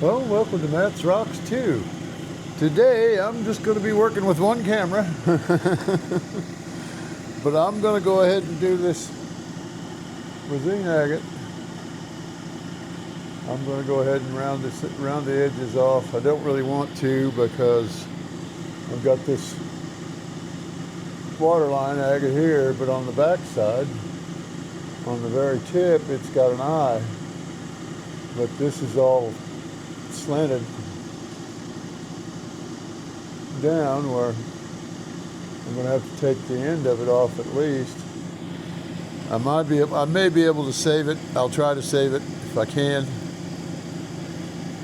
Well, welcome to Matt's Rocks 2. Today I'm just going to be working with one camera, but I'm going to go ahead and do this Brazilian agate. I'm going to go ahead and round the edges off. I don't really want to because I've got this waterline agate here, but on the back side, on the very tip, it's got an eye. But this is all slanted down where I'm going to have to take the end of it off at least. I may be able to save it. I'll try to save it if I can.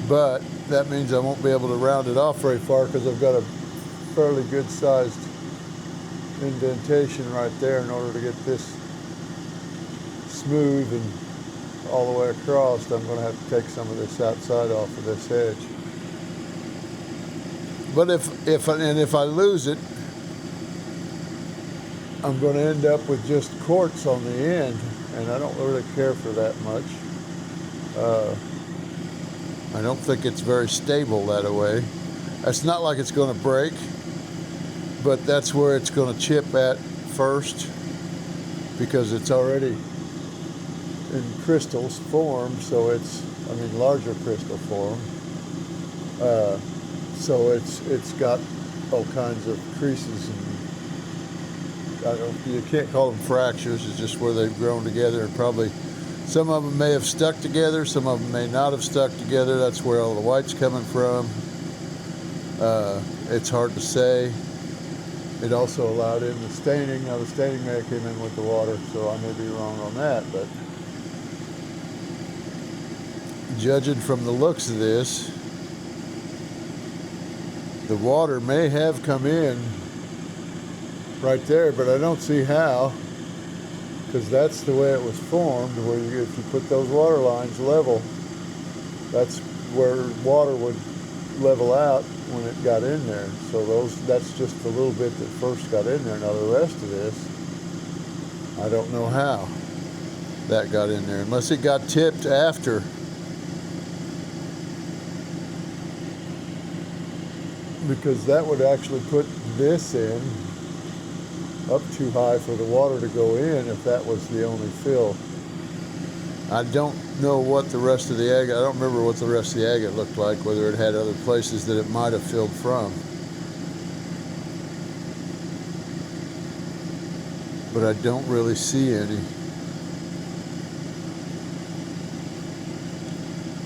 But that means I won't be able to round it off very far because I've got a fairly good sized indentation right there in order to get this smooth and all the way across. I'm going to have to take some of this outside off of this edge. But if I lose it, I'm going to end up with just quartz on the end, and I don't really care for that much. I don't think it's very stable that way. It's not like it's going to break, but that's where it's going to chip at first because it's already in crystals form, so it's, larger crystal form. So it's got all kinds of creases and you can't call them fractures. It's just where they've grown together, and probably some of them may have stuck together, some of them may not have stuck together. That's where all the white's coming from. It's hard to say. It also allowed in the staining. Now the staining may have came in with the water, so I may be wrong on that, but judging from the looks of this, the water may have come in right there, but I don't see how, because that's the way it was formed, where if you put those water lines level, that's where water would level out when it got in there. So that's just a little bit that first got in there. Now the rest of this, I don't know how that got in there, unless it got tipped after. Because that would actually put this in up too high for the water to go in if that was the only fill. I don't know what the rest of the agate, I don't remember what the rest of the agate looked like, whether it had other places that it might have filled from. But I don't really see any.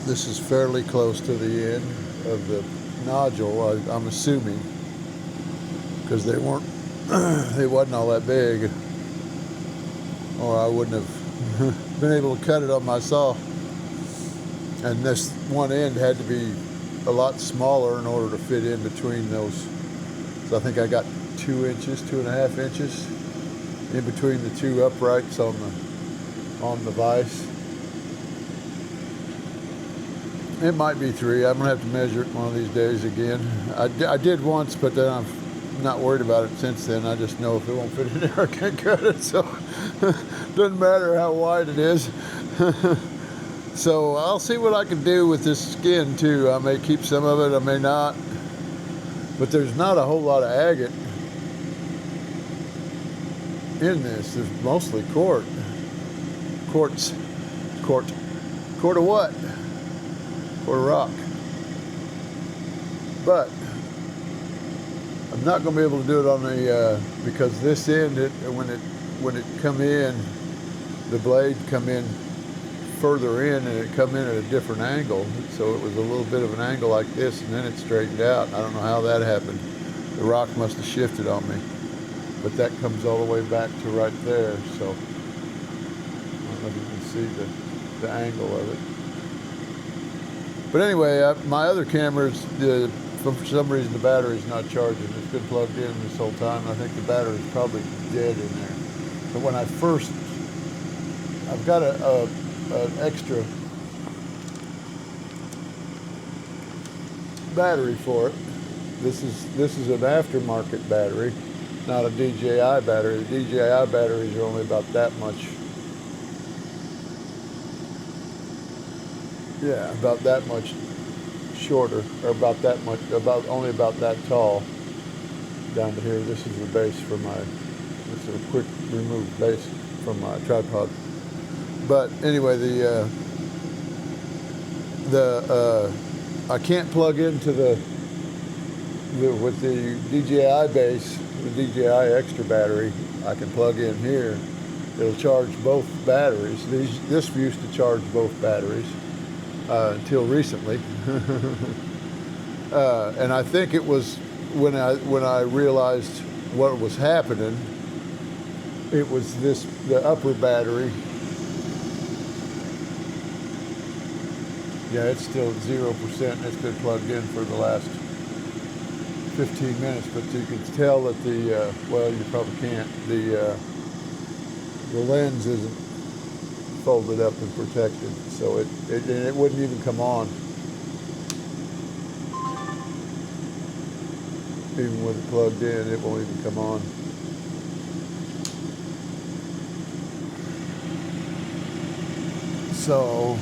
This is fairly close to the end of the nodule, I'm assuming, because they wasn't all that big, or I wouldn't have been able to cut it on my saw. And this one end had to be a lot smaller in order to fit in between those. So I think I got 2 inches, 2.5 inches in between the two uprights on the vise. It might be 3. I'm gonna have to measure it one of these days again. I did once, but then I'm not worried about it since then. I just know if it won't fit in there, I can't cut it. So doesn't matter how wide it is. So I'll see what I can do with this skin too. I may keep some of it, I may not. But there's not a whole lot of agate in this. There's mostly quartz. Quart of what? Or rock. But I'm not going to be able to do it on the because this end, when it come in, the blade come in further in, and it come in at a different angle. So it was a little bit of an angle like this, and then it straightened out. I don't know how that happened. The rock must have shifted on me, but that comes all the way back to right there. So I don't know if you can see the angle of it. But anyway, my other camera's, for some reason the battery's not charging. It's been plugged in this whole time. I think the battery's probably dead in there. But when I've got an extra battery for it. This is an aftermarket battery, not a DJI battery. The DJI batteries are only about that much. Yeah, about that much shorter, or about that much, only about that tall down to here. This is the base for my, this is a quick remove base from my tripod. But anyway, I can't plug into with the DJI base, the DJI extra battery. I can plug in here. It'll charge both batteries. This used to charge both batteries until recently, and I think it was when I realized what was happening. It was the upper battery. Yeah, it's still 0%. It's been plugged in for the last 15 minutes, but you can tell that well, you probably can't. The lens isn't folded up and protected, so it wouldn't even come on. Even with it plugged in, it won't even come on. So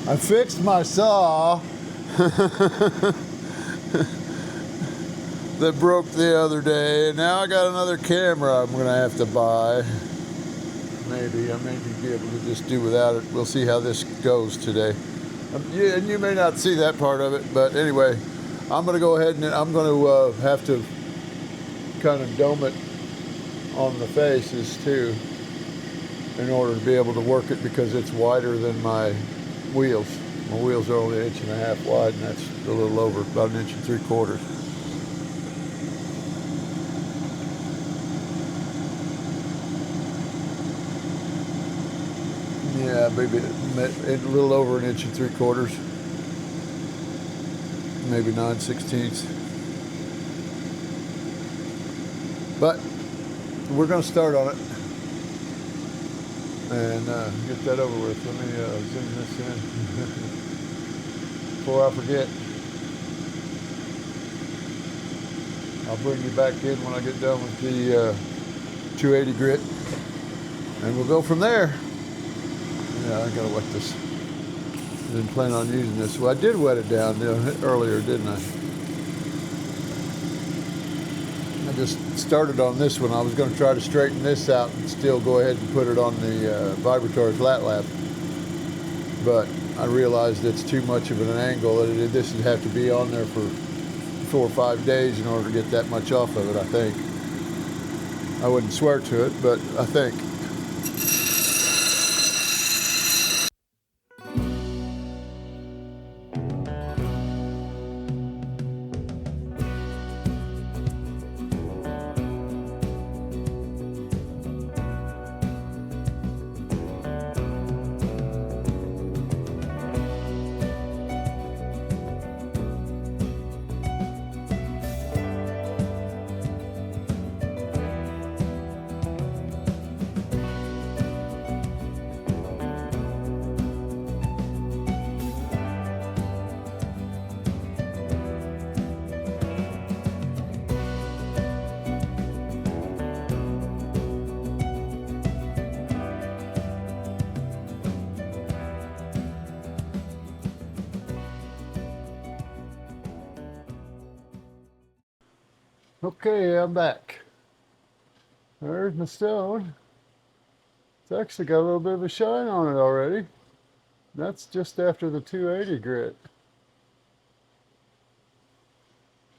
I fixed my saw that broke the other day, and now I got another camera I'm gonna have to buy. Maybe I may be able to just do without it. We'll see how this goes today. Yeah, and you may not see that part of it, but anyway, I'm gonna go ahead and I'm gonna have to kind of dome it on the faces too, in order to be able to work it, because it's wider than my wheels. My wheels are only 1.5 inches wide, and that's a little over, about 1.75 inches. Yeah, maybe a little over 1.75 inches, maybe 9/16. But we're going to start on it and get that over with. Let me zoom this in before I forget. I'll bring you back in when I get done with the 280 grit, and we'll go from there. Yeah, I gotta wet this. I didn't plan on using this. Well, I did wet it down earlier, didn't I? I just started on this one. I was going to try to straighten this out and still go ahead and put it on the vibratory flat lap, but I realized it's too much of an angle. This would have to be on there for 4 or 5 days in order to get that much off of it, I think. I wouldn't swear to it, but I think. Okay, I'm back. There's my stone. It's actually got a little bit of a shine on it already. That's just after the 280 grit.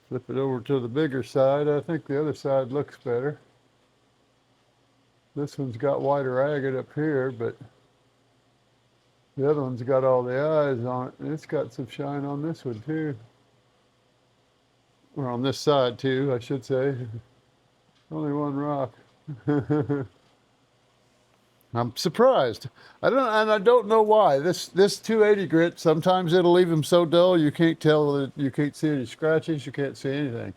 Flip it over to the bigger side. I think the other side looks better. This one's got wider agate up here, but the other one's got all the eyes on it. And it's got some shine on this one too. Or on this side too, I should say. Only one rock. I'm surprised. I don't know why. This 280 grit, sometimes it'll leave them so dull you can't tell that, you can't see any scratches, you can't see anything.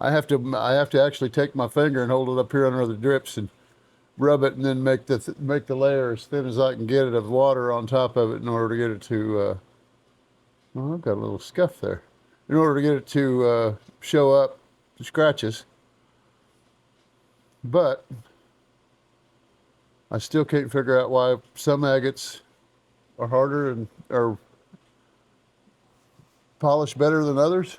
I have to actually take my finger and hold it up here under the drips and rub it, and then make the layer as thin as I can get it of water on top of it in order to get it to well, I've got a little scuff there. In order to get it to show up the scratches. But I still can't figure out why some agates are harder and are polished better than others.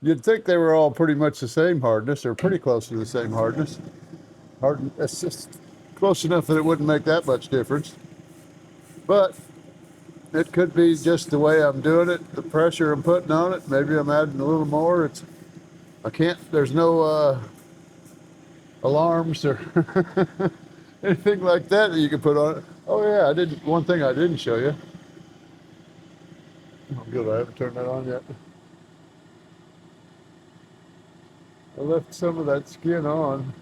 You'd think they were all pretty much the same hardness, or pretty close to the same hardness. It's just close enough that it wouldn't make that much difference. But it could be just the way I'm doing it, the pressure I'm putting on it. Maybe I'm adding a little more. There's no alarms or anything like that you can put on it. Oh yeah, one thing I didn't show you. Oh good, I haven't turned that on yet. I left some of that skin on.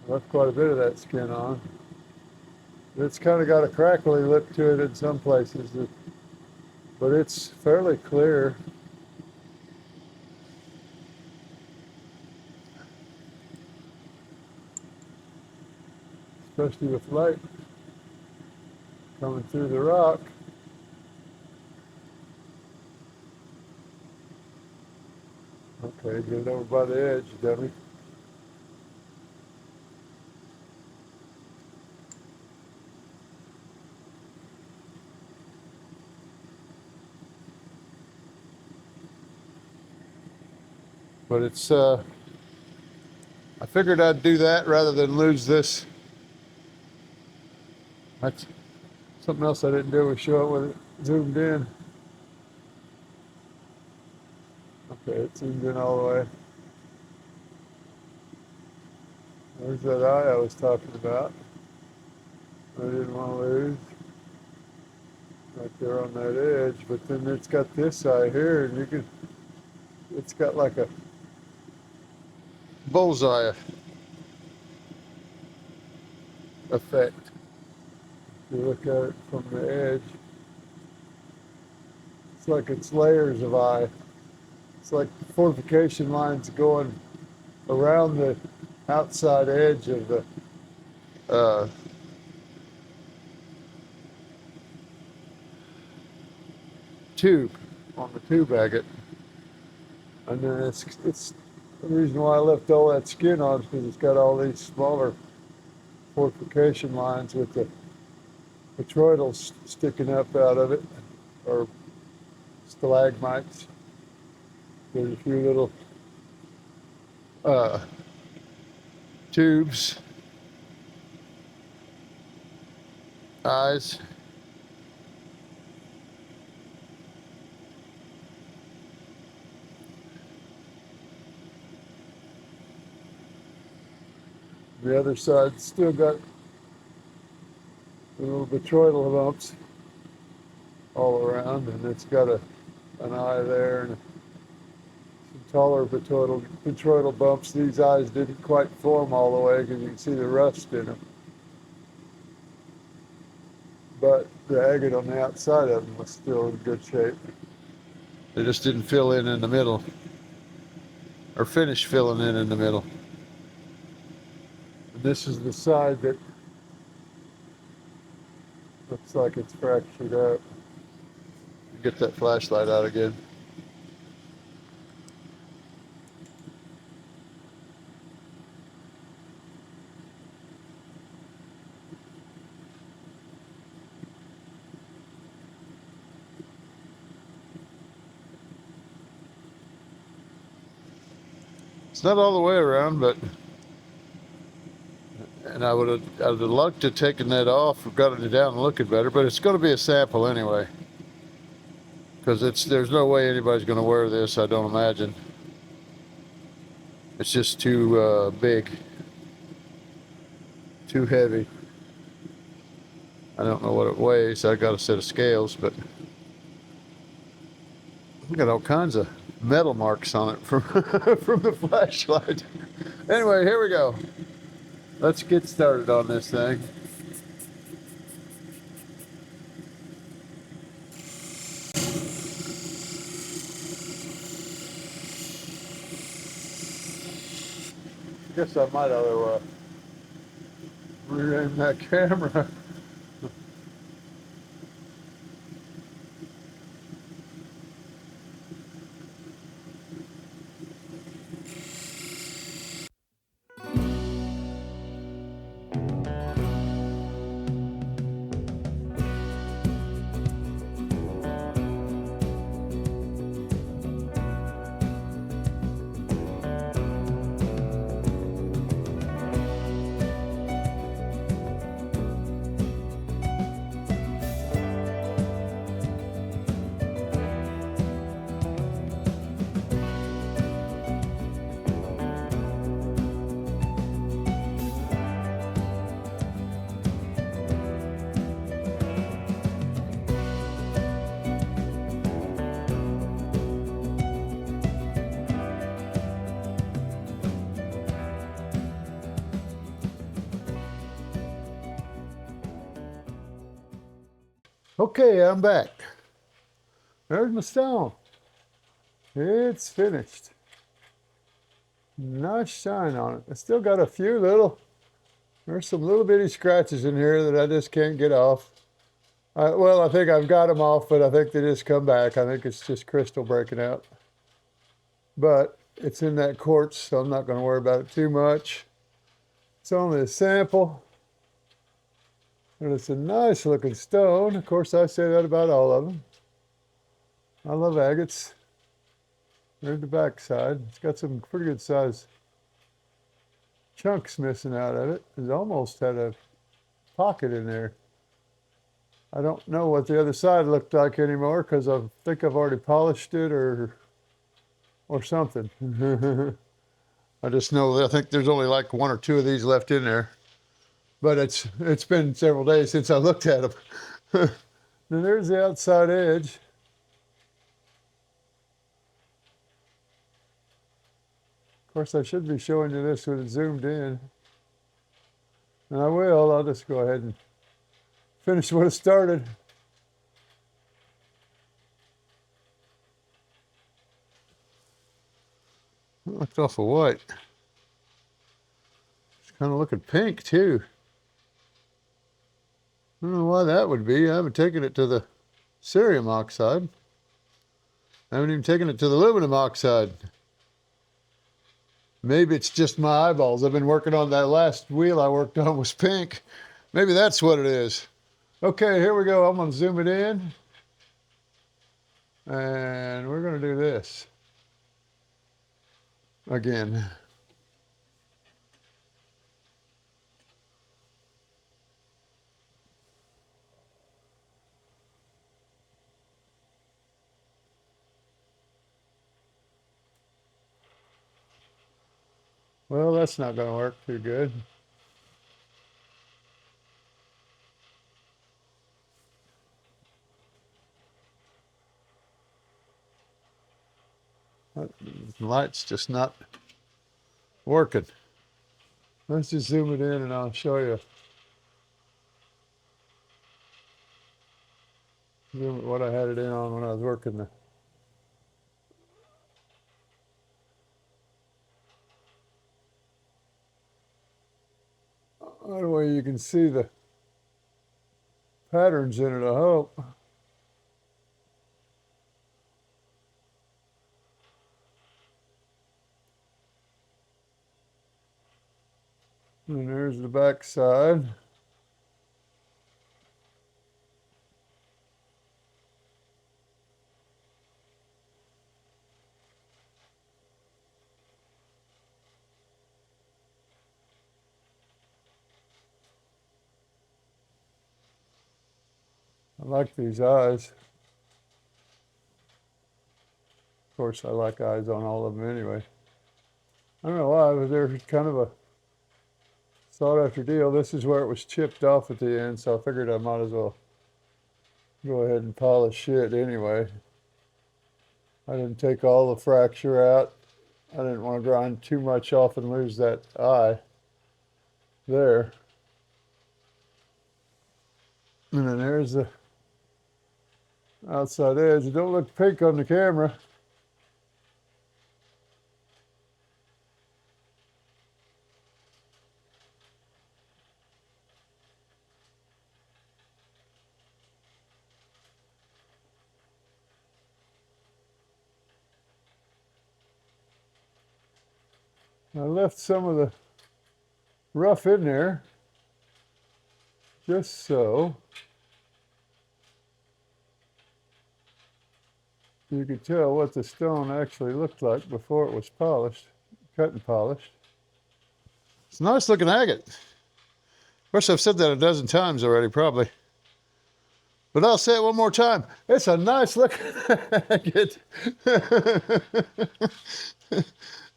I left quite a bit of that skin on. It's kind of got a crackly lip to it in some places, but it's fairly clear. Especially with light coming through the rock. Okay, get it over by the edge, dummy. But it's, I figured I'd do that rather than lose this. That's something else I didn't do was show it when it zoomed in. Okay, it zoomed in all the way. There's that eye I was talking about. I didn't want to lose. Right there on that edge, but then it's got this eye here, and it's got like a bullseye effect. If you look at it from the edge, it's like it's layers of eye. It's like fortification lines going around the outside edge of the tube, on the tube agate. And then it's the reason why I left all that skin on is because it's got all these smaller fortification lines with the petroidals sticking up out of it, or stalagmites. There's a few little tubes, eyes. The other side still got the little botryoidal bumps all around, and it's got an eye there and some taller botryoidal bumps. These eyes didn't quite form all the way because you can see the rust in them. But the agate on the outside of them was still in good shape. They just didn't fill in the middle, or finish filling in the middle. And this is the side that looks like it's fractured up. Get that flashlight out again. It's not all the way around, but and I'd have liked to have taken that off or gotten it down and looking better, but it's going to be a sample anyway. Because there's no way anybody's going to wear this, I don't imagine. It's just too big, too heavy. I don't know what it weighs. I got a set of scales, but we got all kinds of metal marks on it from from the flashlight. Anyway, here we go. Let's get started on this thing. Guess I might have rear-aim that camera. Okay, I'm back. There's my stone. It's finished. Nice shine on it. I still got a few there's some little bitty scratches in here that I just can't get off. Well, I think I've got them off, but I think they just come back. I think it's just crystal breaking out. But it's in that quartz, so I'm not going to worry about it too much. It's only a sample. And it's a nice looking stone. Of course, I say that about all of them. I love agates. There's the back side. It's got some pretty good size chunks missing out of it. It almost had a pocket in there. I don't know what the other side looked like anymore because I think I've already polished it or something. I just know that I think there's only like one or two of these left in there. But it's been several days since I looked at them. Then there's the outside edge. Of course, I should be showing you this with it zoomed in. And I will. I'll just go ahead and finish what I started. It looked awful white. It's kind of looking pink, too. I don't know why that would be. I haven't taken it to the cerium oxide. I haven't even taken it to the aluminum oxide. Maybe it's just my eyeballs. I've been working on that last wheel I worked on was pink. Maybe that's what it is. Okay, here we go. I'm going to zoom it in. And we're going to do this again. Well, that's not going to work too good. The light's just not working. Let's just zoom it in and I'll show you. Zoom it what I had it in on when I was working the that way you can see the patterns in it, I hope. And there's the back side. I like these eyes. Of course, I like eyes on all of them anyway. I don't know why, but they're kind of a sought after deal. This is where it was chipped off at the end, so I figured I might as well go ahead and polish it anyway. I didn't take all the fracture out. I didn't want to grind too much off and lose that eye there. And then there's the outside edge. It don't look pink on the camera. I left some of the rough in there just so you could tell what the stone actually looked like before it was polished, cut and polished. It's a nice looking agate. Of course, I've said that a dozen times already, probably. But I'll say it one more time. It's a nice looking agate.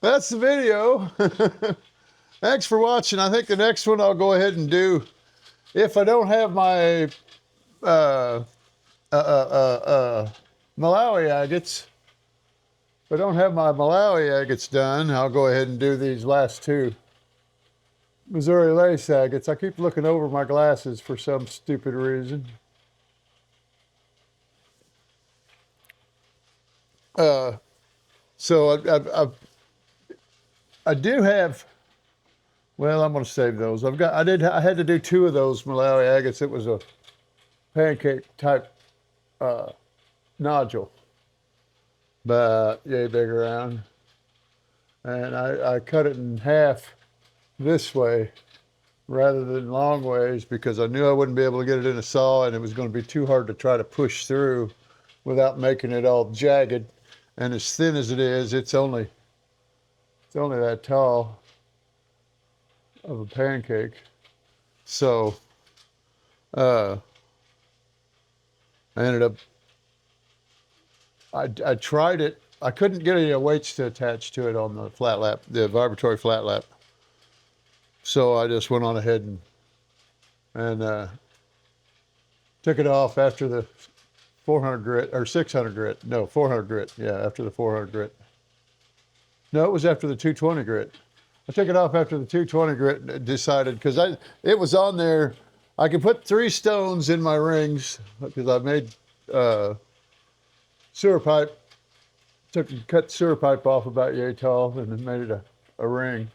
That's the video. Thanks for watching. I think the next one I'll go ahead and do, if I don't have my Malawi agates, if I don't have my Malawi agates done, I'll go ahead and do these last two Missouri lace agates. I keep looking over my glasses for some stupid reason. So I do have. Well, I'm going to save those. I had to do 2 of those Malawi agates. It was a pancake type nodule, but yay big around. And I cut it in half this way rather than long ways because I knew I wouldn't be able to get it in a saw and it was going to be too hard to try to push through without making it all jagged. And as thin as it is, it's only that tall of a pancake. So I ended up, I tried it. I couldn't get any weights to attach to it on the flat lap, the vibratory flat lap. So I just went on ahead and took it off after the 400 grit, or 600 grit. No, 400 grit. Yeah, after the 400 grit. No, it was after the 220 grit. I took it off after the 220 grit and decided, because it was on there, I could put 3 stones in my rings, because I made sewer pipe, cut sewer pipe off about yay tall, and then made it a ring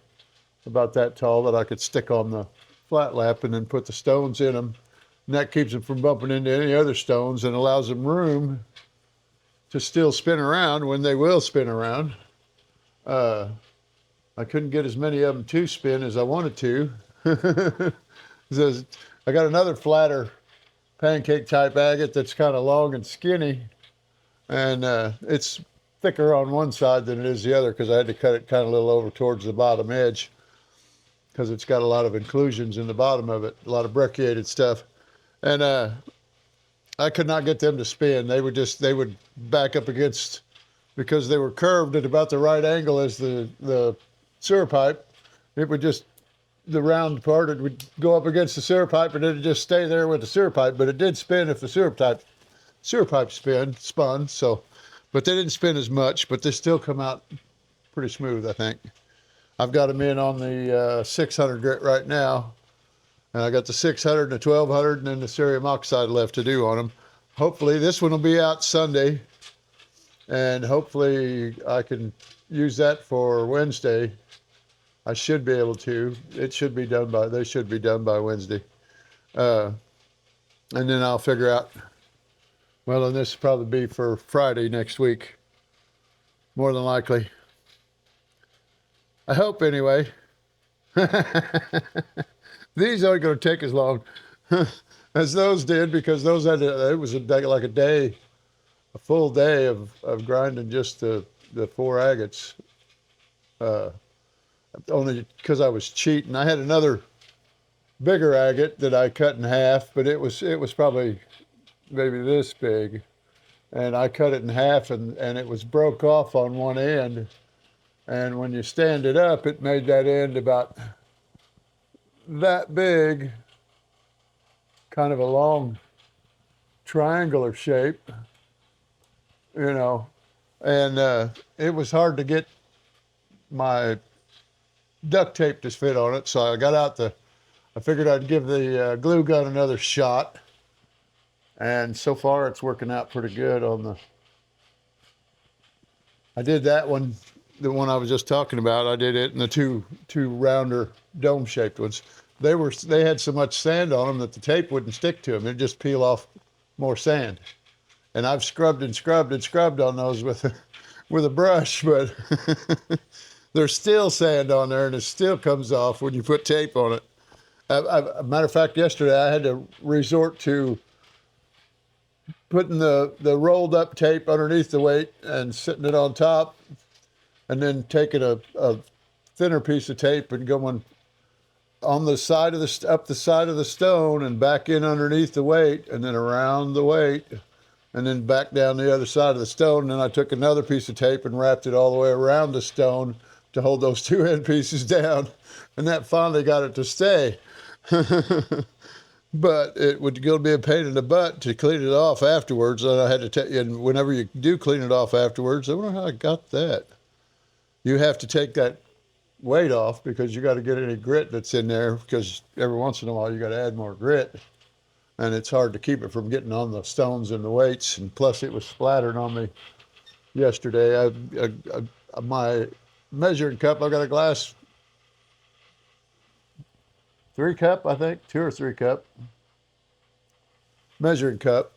about that tall that I could stick on the flat lap and then put the stones in them. And that keeps them from bumping into any other stones and allows them room to still spin around when they will spin around. I couldn't get as many of them to spin as I wanted to. I got another flatter pancake type agate that's kind of long and skinny, and it's thicker on one side than it is the other because I had to cut it kind of a little over towards the bottom edge because it's got a lot of inclusions in the bottom of it, a lot of brecciated stuff. And I could not get them to spin. They would back up against, because they were curved at about the right angle as the sewer pipe. It would just, the round part, it would go up against the sewer pipe and it would just stay there with the sewer pipe. But it did spin if the sewer pipe spun. So, but they didn't spin as much. But they still come out pretty smooth, I think. I've got them in on the 600 grit right now. And I got the 600 and the 1200 and then the cerium oxide left to do on them. Hopefully this one will be out Sunday, and hopefully I can use that for Wednesday. I should be able to. They should be done by Wednesday. And then I'll figure out, well, and this will probably be for Friday next week, more than likely. I hope anyway. These aren't going to take as long as those did, because those it was like a full day of grinding just the 4 agates. Only because I was cheating. I had another bigger agate that I cut in half, but it was probably maybe this big, and I cut it in half, and it was broke off on one end, and when you stand it up, it made that end about that big, kind of a long triangular shape, and it was hard to get my duct tape to fit on it, so I got out I figured I'd give the glue gun another shot, and so far it's working out pretty good I did that one, the one I was just talking about. I did it in the two rounder dome-shaped ones. They had so much sand on them that the tape wouldn't stick to them. It'd just peel off more sand. And I've scrubbed and scrubbed and scrubbed on those with a brush, but there's still sand on there, and it still comes off when you put tape on it. Matter of fact, yesterday I had to resort to putting the rolled up tape underneath the weight and sitting it on top, and then taking a thinner piece of tape and going on the side of up the side of the stone and back in underneath the weight, and then around the weight, and then back down the other side of the stone. And then I took another piece of tape and wrapped it all the way around the stone to hold those 2 end pieces down, and that finally got it to stay. But it would be a pain in the butt to clean it off afterwards. And I had to tell you, and whenever you do clean it off afterwards, I wonder how I got that. You have to take that weight off because you got to get any grit that's in there, because every once in a while you got to add more grit, and it's hard to keep it from getting on the stones and the weights. And plus it was splattered on me yesterday. My measuring cup, I got a glass 3 cup, I think, 2 or 3 cup measuring cup,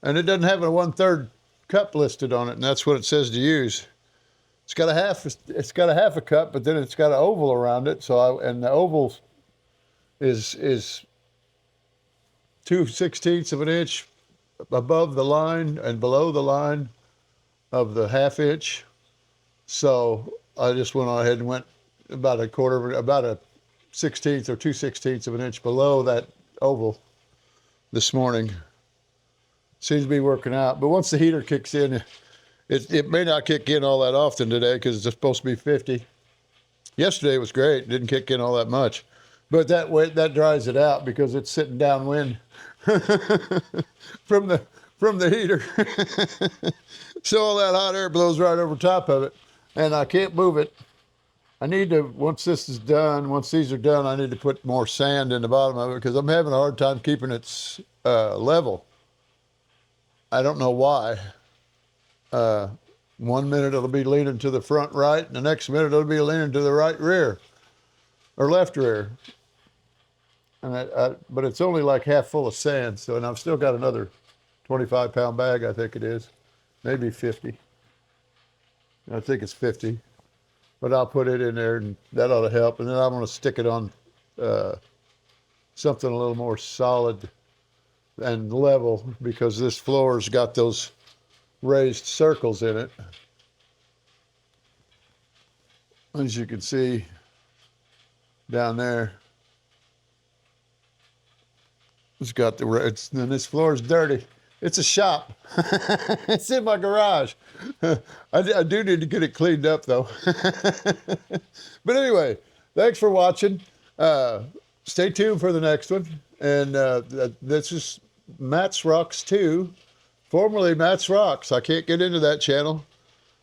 and it doesn't have a 1/3 cup listed on it, and that's what it says to use. It's got a half. It's got a half a cup, but then it's got an oval around it. And the oval is 2/16 of an inch above the line and below the line of the ½ inch. So I just went on ahead and went about a 1/16 or 2/16 of an inch below that oval this morning. Seems to be working out. But once the heater kicks in, it may not kick in all that often today because it's supposed to be 50. Yesterday was great. It didn't kick in all that much. But that dries it out because it's sitting downwind from the heater. So all that hot air blows right over top of it. And I can't move it. I need to, once these are done, I need to put more sand in the bottom of it because I'm having a hard time keeping it level. I don't know why. 1 minute it'll be leaning to the front right, and the next minute it'll be leaning to the right rear or left rear. And but it's only like half full of sand, and I've still got another 25-pound bag, I think it is, maybe 50. I think it's 50, but I'll put it in there, and that ought to help. And then I'm going to stick it on something a little more solid and level because this floor's got those raised circles in it. As you can see down there, it's got and this floor is dirty. It's a shop. It's in my garage. I do need to get it cleaned up though. But anyway, thanks for watching. Stay tuned for the next one. And this is Matt's Rocks 2, formerly Matt's Rocks. I can't get into that channel.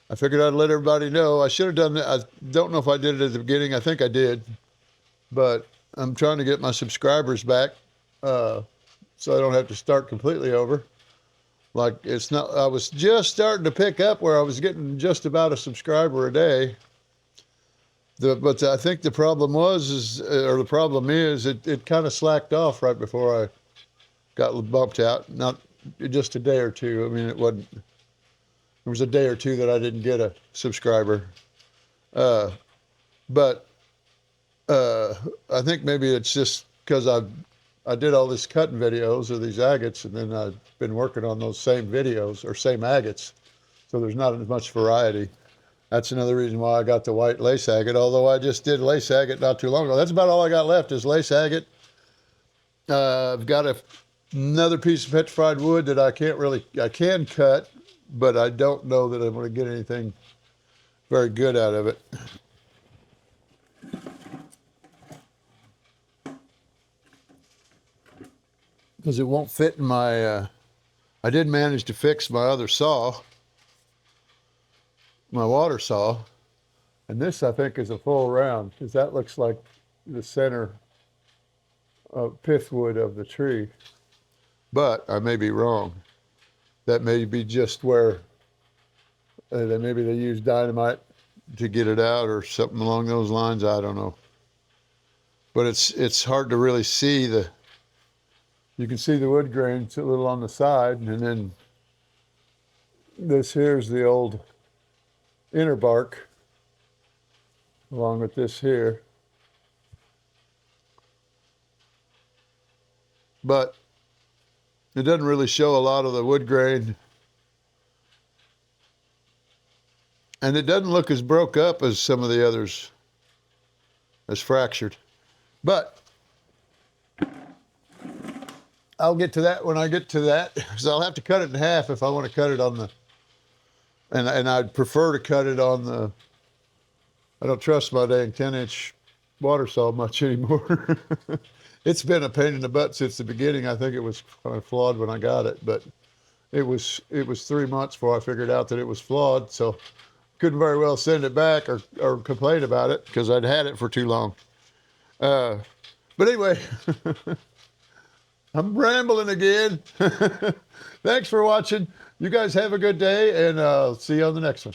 I figured I'd let everybody know. I should have done that. I don't know if I did it at the beginning. I think I did. But I'm trying to get my subscribers back so I don't have to start completely over. Like it's not, I was just starting to pick up where I was getting just about a subscriber a day. But I think the problem is it kind of slacked off right before I got bumped out. Not just a day or two. I mean, there was a day or two that I didn't get a subscriber. But I think maybe it's just because I did all this cutting videos of these agates, and then I've been working on those same videos or same agates. So there's not as much variety. That's another reason why I got the white lace agate, although I just did lace agate not too long ago. That's about all I got left is lace agate. I've got another piece of petrified wood that I can cut, but I don't know that I'm going to get anything very good out of it. Because it won't fit in my, I did manage to fix my other saw, my water saw, and this I think is a full round, because that looks like the center pith wood of the tree. But I may be wrong. That may be just where maybe they use dynamite to get it out or something along those lines. I don't know. But it's hard to really see you can see the wood grain a little on the side, and then this here's the old inner bark along with this here. But it doesn't really show a lot of the wood grain. And it doesn't look as broke up as some of the others, as fractured. But I'll get to that when I get to that, because I'll have to cut it in half if I want to cut it on the, and I'd prefer to cut it on the, I don't trust my dang 10-inch water saw much anymore. It's been a pain in the butt since the beginning. I think it was kind of flawed when I got it, but it was 3 months before I figured out that it was flawed, so couldn't very well send it back or complain about it because I'd had it for too long. But anyway, I'm rambling again. Thanks for watching. You guys have a good day, and see you on the next one.